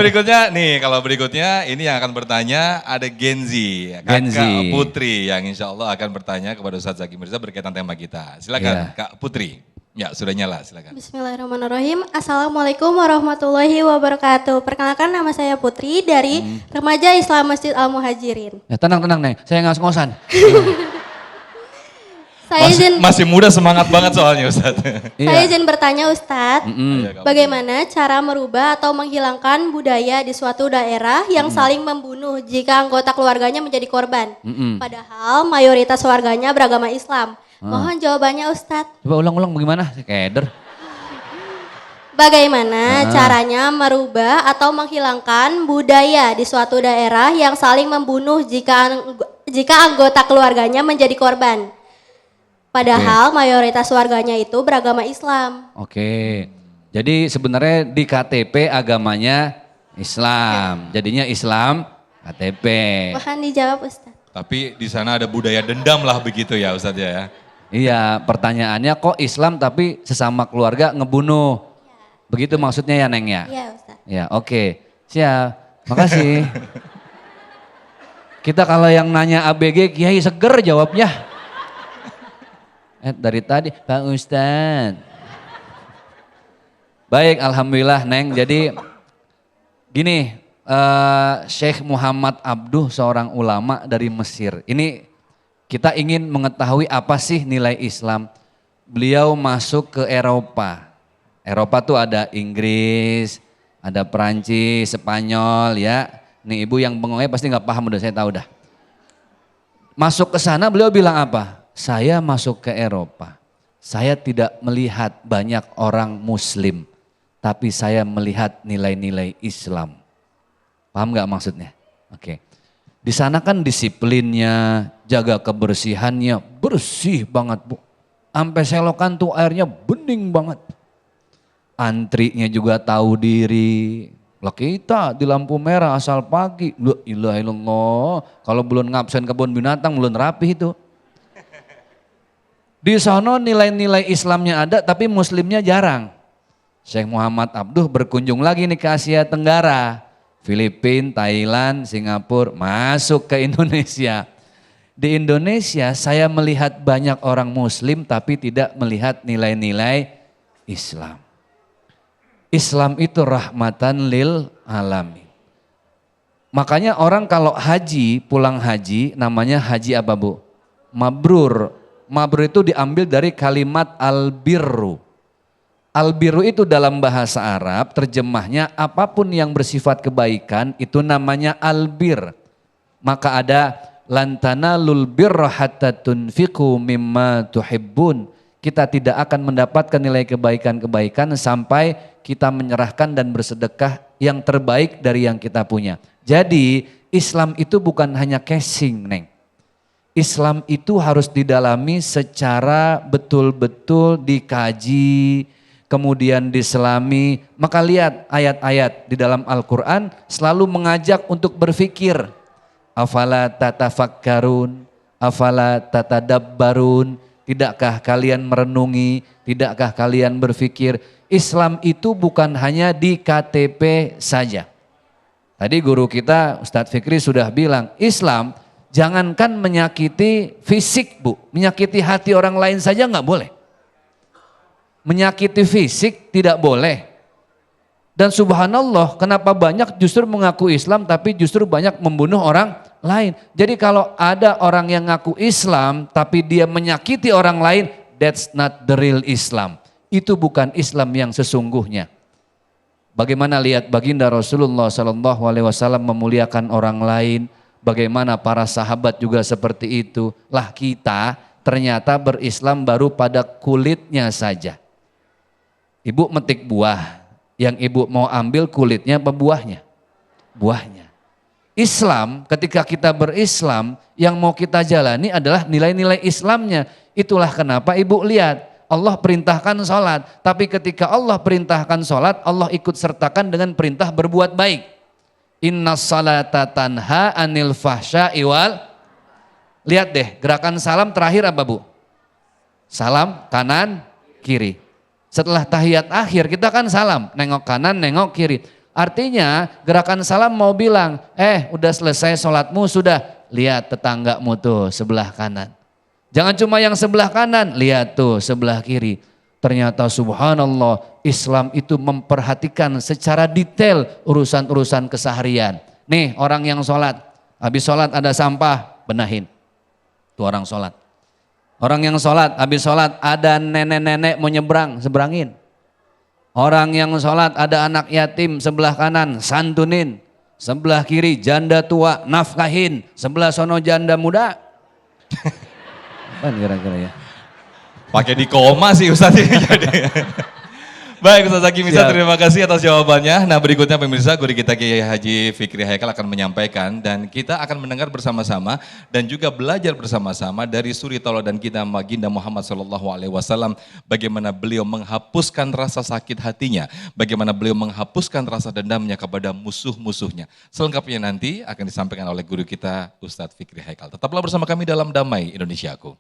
Berikutnya nih, kalau berikutnya ini yang akan bertanya ada Genzi, Kakak Putri yang insya Allah akan bertanya kepada Ustadz Zaki Mirza berkaitan tema kita. Silakan Kak Putri. Ya sudah nyala, silakan. Bismillahirrahmanirrahim. Assalamualaikum warahmatullahi wabarakatuh. Perkenalkan nama saya Putri dari Remaja Islam Masjid Al Muhajirin. Ya, tenang Neng, saya ngos-ngosan. Masih muda semangat banget soalnya Ustadz. Saya izin bertanya Ustadz, bagaimana cara merubah atau menghilangkan budaya di suatu daerah yang saling membunuh jika anggota keluarganya menjadi korban? Padahal mayoritas warganya beragama Islam. Mohon jawabannya Ustadz. Coba ulang-ulang bagaimana? Keder. Bagaimana caranya merubah atau menghilangkan budaya di suatu daerah yang saling membunuh jika anggota keluarganya menjadi korban? Padahal mayoritas warganya itu beragama Islam. Oke, jadi sebenarnya di KTP agamanya Islam, jadinya Islam KTP. Mohon dijawab Ustaz. Tapi di sana ada budaya dendam lah begitu ya Ustaz ya. Iya, pertanyaannya kok Islam tapi sesama keluarga ngebunuh. Begitu maksudnya ya Neng ya? Iya Ustaz. Ya oke, siap, makasih. Kita kalau yang nanya ABG, Kiai seger jawabnya. Dari tadi, Pak Ustadz. Baik, Alhamdulillah Neng. Jadi gini, Syekh Muhammad Abduh seorang ulama dari Mesir. Ini kita ingin mengetahui apa sih nilai Islam. Beliau masuk ke Eropa. Eropa tuh ada Inggris, ada Perancis, Spanyol ya. Nih ibu yang bengongnya pasti nggak paham, udah saya tahu dah. Masuk ke sana beliau bilang apa? Saya masuk ke Eropa, saya tidak melihat banyak orang Muslim, tapi saya melihat nilai-nilai Islam. Paham gak maksudnya? Oke. Di sana kan disiplinnya, jaga kebersihannya, bersih banget Bu. Sampai selokan tuh airnya bening banget. Antrinya juga tahu diri. Lah kita di lampu merah asal pagi, la ilaha illallah. Kalau belum ngabsen kebun binatang belum rapi itu. Di sana nilai-nilai Islamnya ada tapi Muslimnya jarang. Syekh Muhammad Abduh berkunjung lagi nih ke Asia Tenggara. Filipina, Thailand, Singapura, masuk ke Indonesia. Di Indonesia saya melihat banyak orang Muslim tapi tidak melihat nilai-nilai Islam. Islam itu rahmatan lil alamin. Makanya orang kalau haji, pulang haji namanya haji apa Bu? Mabrur. Mabrur itu diambil dari kalimat al-birru. Al-birru itu dalam bahasa Arab terjemahnya apapun yang bersifat kebaikan itu namanya al-bir. Maka ada lantana lul birra hatta tunfiqu mimma tuhibbun. Kita tidak akan mendapatkan nilai kebaikan-kebaikan sampai kita menyerahkan dan bersedekah yang terbaik dari yang kita punya. Jadi Islam itu bukan hanya casing Neng. Islam itu harus didalami secara betul-betul dikaji, kemudian diselami. Maka lihat ayat-ayat di dalam Al-Quran selalu mengajak untuk berpikir. Afala tatafakkarun, afala tatadabbarun, tidakkah kalian merenungi, tidakkah kalian berpikir. Islam itu bukan hanya di KTP saja. Tadi guru kita Ustadz Fikri sudah bilang, Islam jangankan menyakiti fisik Bu, menyakiti hati orang lain saja nggak boleh. Menyakiti fisik tidak boleh. Dan subhanallah kenapa banyak justru mengaku Islam tapi justru banyak membunuh orang lain. Jadi kalau ada orang yang ngaku Islam tapi dia menyakiti orang lain, that's not the real Islam. Itu bukan Islam yang sesungguhnya. Bagaimana lihat baginda Rasulullah SAW memuliakan orang lain, bagaimana para sahabat juga seperti itu. Lah kita ternyata berislam baru pada kulitnya saja. Ibu metik buah, yang ibu mau ambil kulitnya apa buahnya? Buahnya. Islam ketika kita berislam yang mau kita jalani adalah nilai-nilai Islamnya. Itulah kenapa ibu lihat Allah perintahkan sholat. Tapi ketika Allah perintahkan sholat Allah ikut sertakan dengan perintah berbuat baik. Inna salata tanha anil fahsya'i wal. Lihat deh gerakan salam terakhir apa Bu? Salam kanan kiri. Setelah tahiyat akhir kita kan salam, nengok kanan, nengok kiri. Artinya gerakan salam mau bilang, udah selesai sholatmu sudah, lihat tetanggamu tuh sebelah kanan. Jangan cuma yang sebelah kanan, lihat tuh sebelah kiri. Ternyata subhanallah Islam itu memperhatikan secara detail urusan-urusan keseharian. Nih orang yang sholat, habis sholat ada sampah, benahin. Tuh orang sholat. Orang yang sholat, habis sholat ada nenek-nenek mau nyebrang, seberangin. Orang yang sholat ada anak yatim sebelah kanan, santunin. Sebelah kiri janda tua, nafkahin. Sebelah sono janda muda. Apa kira-kira ya? Pakai di koma sih Ustaz ini jadi. Baik Ustaz Zaki Mirza, terima kasih atas jawabannya. Nah berikutnya pemirsa, guru kita Kiai Haji Fikri Haikal akan menyampaikan dan kita akan mendengar bersama-sama dan juga belajar bersama-sama dari suri tauladan kita Baginda Muhammad SAW, bagaimana beliau menghapuskan rasa sakit hatinya, bagaimana beliau menghapuskan rasa dendamnya kepada musuh-musuhnya. Selengkapnya nanti akan disampaikan oleh guru kita Ustadz Fikri Haikal. Tetaplah bersama kami dalam Damai Indonesiaku.